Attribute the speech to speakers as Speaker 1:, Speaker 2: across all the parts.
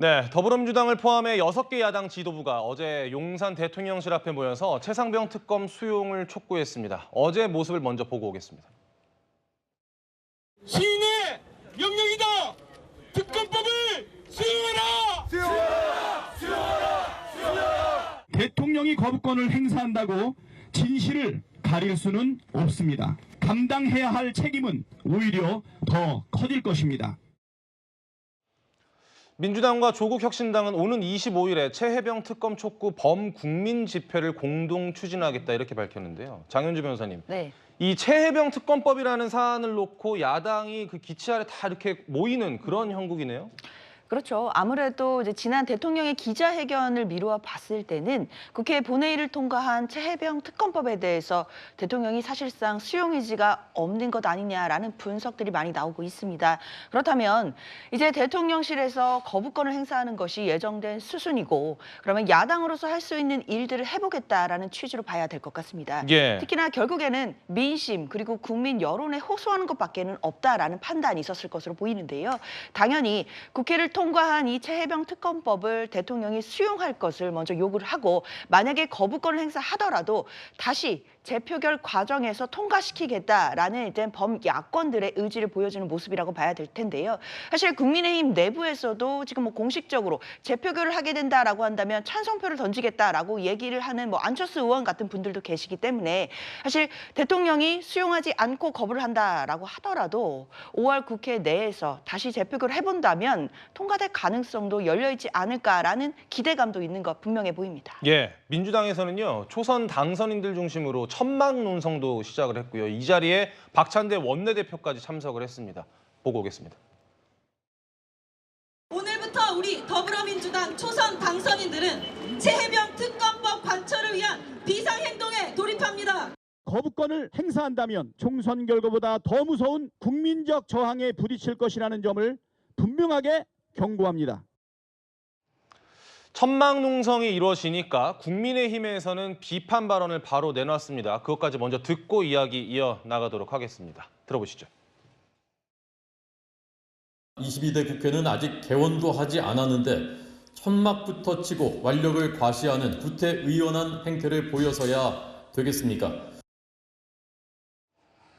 Speaker 1: 네, 더불어민주당을 포함해 6개 야당 지도부가 어제 용산 대통령실 앞에 모여서 최상병 특검 수용을 촉구했습니다. 어제 모습을 먼저 보고 오겠습니다.
Speaker 2: 시민의 명령이다. 특검법을 수용하라. 수용하라. 수용하라. 수용하라.
Speaker 3: 대통령이 거부권을 행사한다고 진실을 가릴 수는 없습니다. 감당해야 할 책임은 오히려 더 커질 것입니다.
Speaker 1: 민주당과 조국혁신당은 오는 25일에 최혜병 특검 촉구 범국민 집회를 공동 추진하겠다 이렇게 밝혔는데요. 장현주 변호사님,
Speaker 4: 네.
Speaker 1: 이 최혜병 특검법이라는 사안을 놓고 야당이 그 기치 아래 다 이렇게 모이는 그런 형국이네요.
Speaker 4: 그렇죠. 아무래도 이제 지난 대통령의 기자회견을 미루어 봤을 때는 국회 본회의를 통과한 최혜병 특검법에 대해서 대통령이 사실상 수용 의지가 없는 것 아니냐라는 분석들이 많이 나오고 있습니다. 그렇다면 이제 대통령실에서 거부권을 행사하는 것이 예정된 수순이고 그러면 야당으로서 할 수 있는 일들을 해보겠다라는 취지로 봐야 될 것 같습니다.
Speaker 1: 예.
Speaker 4: 특히나 결국에는 민심 그리고 국민 여론에 호소하는 것밖에는 없다라는 판단이 있었을 것으로 보이는데요. 당연히 국회를 통과한 이 최혜병 특검법을 대통령이 수용할 것을 먼저 요구를 하고 만약에 거부권을 행사하더라도 다시 재표결 과정에서 통과시키겠다라는 일단 범야권들의 의지를 보여주는 모습이라고 봐야 될 텐데요. 사실 국민의힘 내부에서도 지금 뭐 공식적으로 재표결을 하게 된다라고 한다면 찬성표를 던지겠다라고 얘기를 하는 안철수 의원 같은 분들도 계시기 때문에 사실 대통령이 수용하지 않고 거부를 한다라고 하더라도 5월 국회 내에서 다시 재표결을 해본다면 통과될 가능성도 열려있지 않을까라는 기대감도 있는 것 분명해 보입니다.
Speaker 1: 예, 민주당에서는요 초선 당선인들 중심으로 천막 논성도 시작을 했고요. 이 자리에 박찬대 원내대표까지 참석을 했습니다. 보고 오겠습니다.
Speaker 5: 오늘부터 우리 더불어민주당 초선 당선인들은 최혜병 특검법 관철을 위한 비상행동에 돌입합니다.
Speaker 3: 거부권을 행사한다면 총선 결과보다 더 무서운 국민적 저항에 부딪힐 것이라는 점을 분명하게 경고합니다.
Speaker 1: 천막 농성이 이루어지니까 국민의힘에서는 비판 발언을 바로 내놨습니다. 그것까지 먼저 듣고 이야기 이어나가도록 하겠습니다. 들어보시죠.
Speaker 6: 22대 국회는 아직 개원도 하지 않았는데 천막부터 치고 완력을 과시하는 구태의연한 행태를 보여서야 되겠습니까?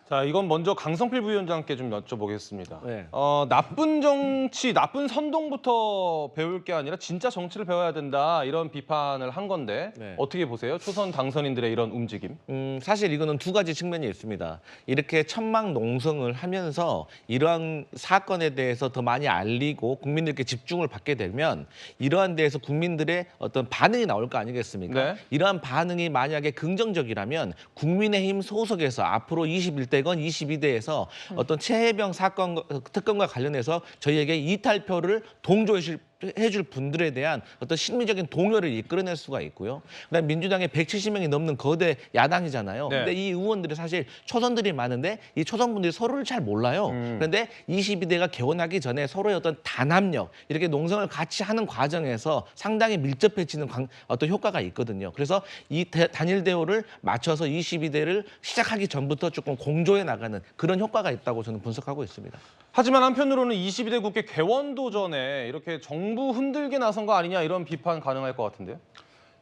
Speaker 1: 자, 이건 먼저 강성필 부위원장께 좀 여쭤보겠습니다.
Speaker 7: 네.
Speaker 1: 나쁜 정치, 나쁜 선동부터 배울 게 아니라 진짜 정치를 배워야 된다 이런 비판을 한 건데
Speaker 7: 네.
Speaker 1: 어떻게 보세요? 초선 당선인들의 이런 움직임?
Speaker 7: 사실 이거는 두 가지 측면이 있습니다. 이렇게 천막 농성을 하면서 이러한 사건에 대해서 더 많이 알리고 국민들께 집중을 받게 되면 이러한 데에서 국민들의 어떤 반응이 나올 거 아니겠습니까?
Speaker 1: 네.
Speaker 7: 이러한 반응이 만약에 긍정적이라면 국민의힘 소속에서 앞으로 21대건 22대에서 어떤 최혜병 사건 특검과 관련해서 저희에게 이탈표를 동조해줄 분들에 대한 어떤 심리적인 동요를 이끌어낼 수가 있고요. 그다음에 민주당에 170명이 넘는 거대 야당이잖아요.
Speaker 1: 네.
Speaker 7: 근데 이 의원들이 사실 초선들이 많은데 이 초선분들이 서로를 잘 몰라요. 그런데 22대가 개원하기 전에 서로의 어떤 단합력, 이렇게 농성을 같이 하는 과정에서 상당히 밀접해지는 어떤 효과가 있거든요. 그래서 이 단일 대우를 맞춰서 22대를 시작하기 전부터 조금 공조해 나가는 그런 효과가 있다고 저는 분석하고 있습니다.
Speaker 1: 하지만 한편으로는 22대 국회 개원도 전에 이렇게 정부 흔들게 나선 거 아니냐 이런 비판 가능할 것 같은데요?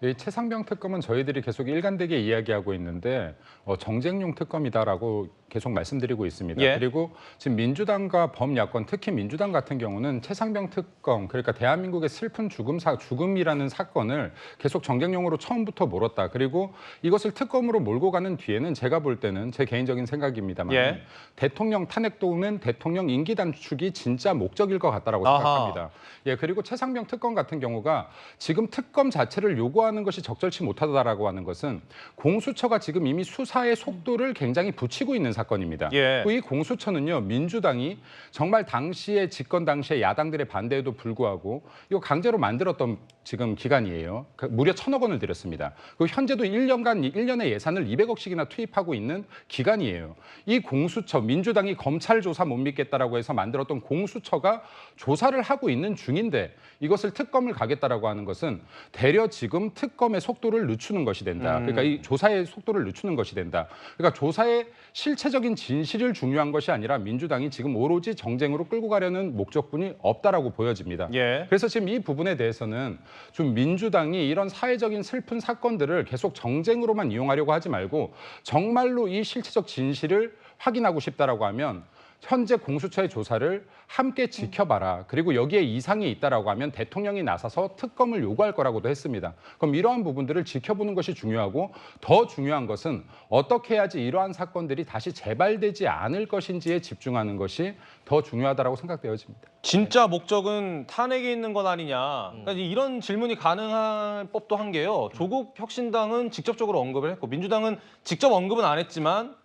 Speaker 8: 이 최상병 특검은 저희들이 계속 일관되게 이야기하고 있는데 정쟁용 특검이다라고 계속 말씀드리고 있습니다.
Speaker 1: 예.
Speaker 8: 그리고 지금 민주당과 범야권, 특히 민주당 같은 경우는 최상병 특검, 그러니까 대한민국의 슬픈 죽음이라는 사건을 계속 정쟁용으로 처음부터 몰았다. 그리고 이것을 특검으로 몰고 가는 뒤에는 제가 볼 때는 제 개인적인 생각입니다만
Speaker 1: 예.
Speaker 8: 대통령 탄핵 또는 대통령 임기 단축이 진짜 목적일 것 같다라고
Speaker 1: 아하.
Speaker 8: 생각합니다. 예, 그리고 최상병 특검 같은 경우가 지금 특검 자체를 요구하는 것이 적절치 못하다라고 하는 것은 공수처가 지금 이미 수사의 속도를 굉장히 붙이고 있는 사건입니다.
Speaker 1: 예.
Speaker 8: 이 공수처는요, 민주당이 정말 집권 당시에 야당들의 반대에도 불구하고 이거 강제로 만들었던 지금 기간이에요. 무려 1,000억 원을 들였습니다. 그리고 현재도 1년의 예산을 200억씩이나 투입하고 있는 기간이에요. 이 공수처, 민주당이 검찰 조사 못 믿겠다라고 해서 만들었던 공수처가 조사를 하고 있는 중인데 이것을 특검을 가겠다라고 하는 것은 대려 지금 특검의 속도를 늦추는 것이 된다. 그러니까 이 조사의 속도를 늦추는 것이 된다. 그러니까 조사의 실체적인 진실을 중요한 것이 아니라 민주당이 지금 오로지 정쟁으로 끌고 가려는 목적뿐이 없다라고 보여집니다.
Speaker 1: 예.
Speaker 8: 그래서 지금 이 부분에 대해서는 좀 민주당이 이런 사회적인 슬픈 사건들을 계속 정쟁으로만 이용하려고 하지 말고 정말로 이 실체적 진실을 확인하고 싶다라고 하면 현재 공수처의 조사를 함께 지켜봐라. 그리고 여기에 이상이 있다라고 하면 대통령이 나서서 특검을 요구할 거라고도 했습니다. 그럼 이러한 부분들을 지켜보는 것이 중요하고 더 중요한 것은 어떻게 해야지 이러한 사건들이 다시 재발되지 않을 것인지에 집중하는 것이 더 중요하다라고 생각되어집니다.
Speaker 1: 진짜 목적은 탄핵에 있는 것 아니냐. 그러니까 이런 질문이 가능할 법도 한 게요. 조국 혁신당은 직접적으로 언급을 했고 민주당은 직접 언급은 안 했지만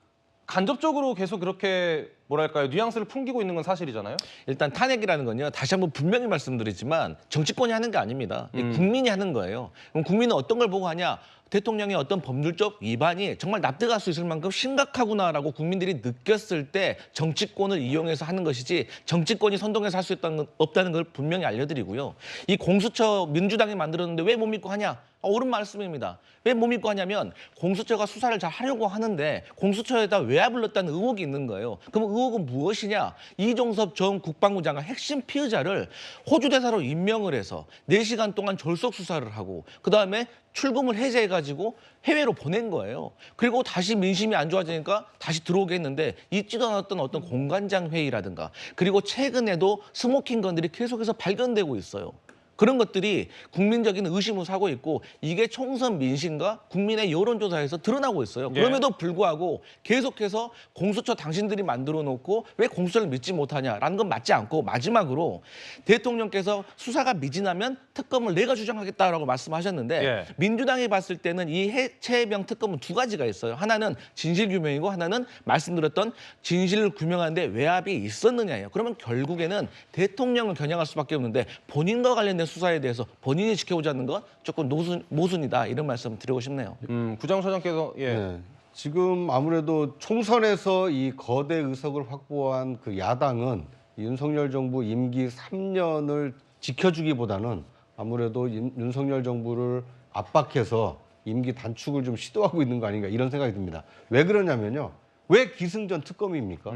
Speaker 1: 간접적으로 계속 그렇게 뭐랄까요 뉘앙스를 풍기고 있는 건 사실이잖아요.
Speaker 7: 일단 탄핵이라는 건요. 다시 한번 분명히 말씀드리지만 정치권이 하는 게 아닙니다. 국민이 하는 거예요. 그럼 국민은 어떤 걸 보고 하냐. 대통령의 어떤 법률적 위반이 정말 납득할 수 있을 만큼 심각하구나라고 국민들이 느꼈을 때 정치권을 이용해서 하는 것이지 정치권이 선동해서 할 수 없다는 걸 분명히 알려드리고요. 이 공수처 민주당이 만들었는데 왜 못 믿고 하냐? 옳은 말씀입니다. 왜 못 믿고 하냐면 공수처가 수사를 잘 하려고 하는데 공수처에다 왜 불렀다는 의혹이 있는 거예요. 그럼 의혹은 무엇이냐? 이종섭 전 국방부 장관 핵심 피의자를 호주 대사로 임명을 해서 4시간 동안 졸속 수사를 하고 그다음에 출금을 해제해가지고 해외로 보낸 거예요. 그리고 다시 민심이 안 좋아지니까 다시 들어오게 했는데 있지도 않았던 어떤 공관장 회의라든가 그리고 최근에도 스모킹 건들이 계속해서 발견되고 있어요. 그런 것들이 국민적인 의심을 사고 있고 이게 총선 민심과 국민의 여론조사에서 드러나고 있어요. 그럼에도 불구하고 계속해서 공수처 당신들이 만들어 놓고 왜 공수처를 믿지 못하냐라는 건 맞지 않고 마지막으로 대통령께서 수사가 미진하면 특검을 내가 주장하겠다라고 말씀하셨는데 민주당이 봤을 때는 이 최혜병 특검은 두 가지가 있어요. 하나는 진실규명이고 하나는 말씀드렸던 진실을 규명하는데 외압이 있었느냐예요. 그러면 결국에는 대통령을 겨냥할 수밖에 없는데 본인과 관련된 수사에 대해서 본인이 지켜보자는 건 조금 모순이다 이런 말씀 드리고 싶네요.
Speaker 1: 구장처장께서
Speaker 9: 네. 지금 아무래도 총선에서 이 거대 의석을 확보한 그 야당은 윤석열 정부 임기 3년을 지켜주기보다는 아무래도 윤석열 정부를 압박해서 임기 단축을 좀 시도하고 있는 거 아닌가 이런 생각이 듭니다. 왜 그러냐면요. 왜 기승전 특검입니까?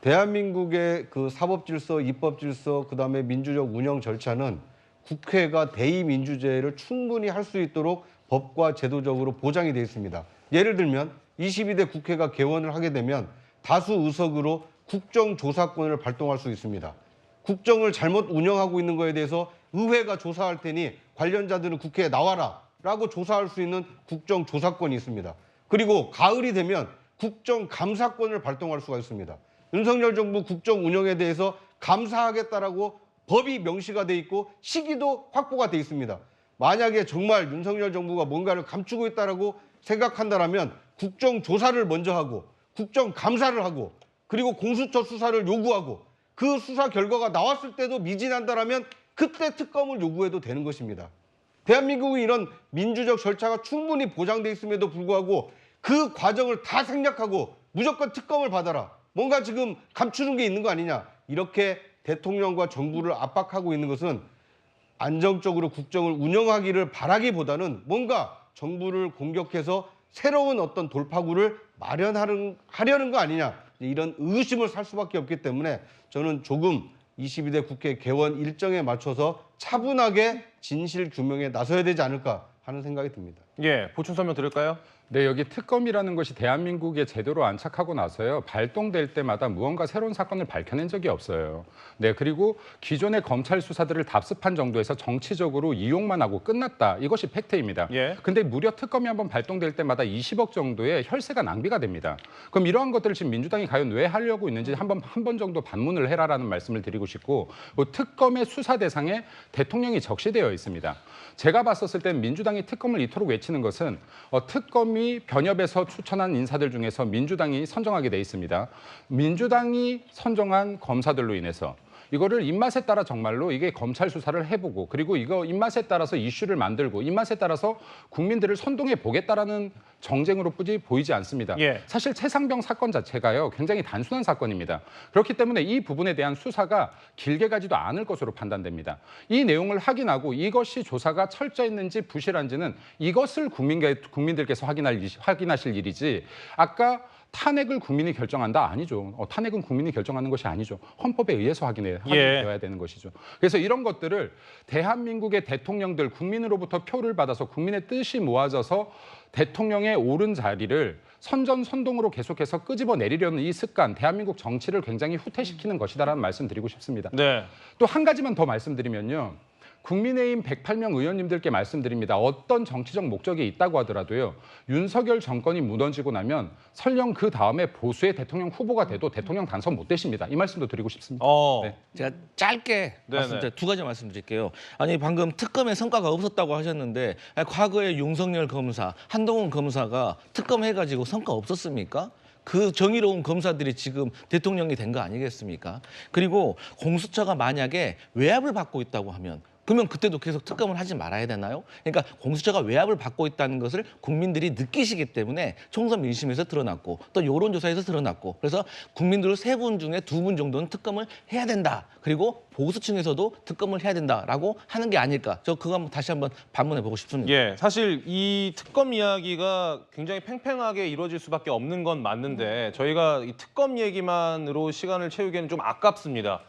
Speaker 9: 대한민국의 그 사법질서, 입법질서, 그다음에 민주적 운영 절차는 국회가 대의민주제를 충분히 할 수 있도록 법과 제도적으로 보장이 되어 있습니다. 예를 들면 22대 국회가 개원을 하게 되면 다수 의석으로 국정조사권을 발동할 수 있습니다. 국정을 잘못 운영하고 있는 거에 대해서 의회가 조사할 테니 관련자들은 국회에 나와라 라고 조사할 수 있는 국정조사권이 있습니다. 그리고 가을이 되면 국정감사권을 발동할 수가 있습니다. 윤석열 정부 국정 운영에 대해서 감사하겠다라고 법이 명시가 돼 있고 시기도 확보가 돼 있습니다. 만약에 정말 윤석열 정부가 뭔가를 감추고 있다라고 생각한다라면 국정조사를 먼저 하고 국정감사를 하고 그리고 공수처 수사를 요구하고 그 수사 결과가 나왔을 때도 미진한다라면 그때 특검을 요구해도 되는 것입니다. 대한민국은 이런 민주적 절차가 충분히 보장돼 있음에도 불구하고 그 과정을 다 생략하고 무조건 특검을 받아라. 뭔가 지금 감추는 게 있는 거 아니냐. 이렇게 대통령과 정부를 압박하고 있는 것은 안정적으로 국정을 운영하기를 바라기보다는 뭔가 정부를 공격해서 새로운 어떤 돌파구를 마련하려는 거 아니냐. 이런 의심을 살 수밖에 없기 때문에 저는 조금 22대 국회 개원 일정에 맞춰서 차분하게 진실 규명에 나서야 되지 않을까 하는 생각이 듭니다.
Speaker 1: 예, 보충 설명 드릴까요?
Speaker 8: 네, 여기 특검이라는 것이 대한민국에 제대로 안착하고 나서요. 발동될 때마다 무언가 새로운 사건을 밝혀낸 적이 없어요. 네, 그리고 기존의 검찰 수사들을 답습한 정도에서 정치적으로 이용만 하고 끝났다. 이것이 팩트입니다. 근데 무려 특검이 한번 발동될 때마다 20억 정도의 혈세가 낭비가 됩니다. 그럼 이러한 것들을 지금 민주당이 과연 왜 하려고 있는지 한 번 정도 반문을 해라라는 말씀을 드리고 싶고 특검의 수사 대상에 대통령이 적시되어 있습니다. 제가 봤었을 때 민주당이 특검을 이토록 외치는 것은 특검이 변협에서 추천한 인사들 중에서 민주당이 선정하게 돼 있습니다. 민주당이 선정한 검사들로 인해서 이거를 입맛에 따라 정말로 이게 검찰 수사를 해보고 그리고 이거 입맛에 따라서 이슈를 만들고 입맛에 따라서 국민들을 선동해 보겠다라는 정쟁으로 뿌지 보이지 않습니다.
Speaker 1: 예.
Speaker 8: 사실 최상병 사건 자체가요 굉장히 단순한 사건입니다. 그렇기 때문에 이 부분에 대한 수사가 길게 가지도 않을 것으로 판단됩니다. 이 내용을 확인하고 이것이 조사가 철저했는지 부실한지는 이것을 국민들께서 확인하실 일이지 아까 탄핵을 국민이 결정한다? 아니죠. 탄핵은 국민이 결정하는 것이 아니죠. 헌법에 의해서 확인되어야 되는 것이죠. 그래서 이런 것들을 대한민국의 대통령들 국민으로부터 표를 받아서 국민의 뜻이 모아져서 대통령의 오른 자리를 선전선동으로 계속해서 끄집어내리려는 이 습관, 대한민국 정치를 굉장히 후퇴시키는 것이다라는 말씀 드리고 싶습니다.
Speaker 1: 네.
Speaker 8: 또 한 가지만 더 말씀드리면요. 국민의힘 108명 의원님들께 말씀드립니다. 어떤 정치적 목적이 있다고 하더라도요. 윤석열 정권이 무너지고 나면 설령 그 다음에 보수의 대통령 후보가 돼도 대통령 당선 못 되십니다. 이 말씀도 드리고 싶습니다.
Speaker 1: 네.
Speaker 7: 제가 짧게 두 가지 말씀드릴게요. 아니 방금 특검의 성과가 없었다고 하셨는데 과거에 윤석열 검사, 한동훈 검사가 특검해가지고 성과 없었습니까? 그 정의로운 검사들이 지금 대통령이 된 거 아니겠습니까? 그리고 공수처가 만약에 외압을 받고 있다고 하면 그러면 그때도 계속 특검을 하지 말아야 되나요? 그러니까 공수처가 외압을 받고 있다는 것을 국민들이 느끼시기 때문에 총선 민심에서 드러났고 또 여론조사에서 드러났고 그래서 국민들 3분 중에 2분 정도는 특검을 해야 된다. 그리고 보수층에서도 특검을 해야 된다라고 하는 게 아닐까. 저 그거 한번 다시 한번 반문해 보고 싶습니다.
Speaker 1: 예, 사실 이 특검 이야기가 굉장히 팽팽하게 이루어질 수밖에 없는 건 맞는데 저희가 이 특검 얘기만으로 시간을 채우기에는 좀 아깝습니다.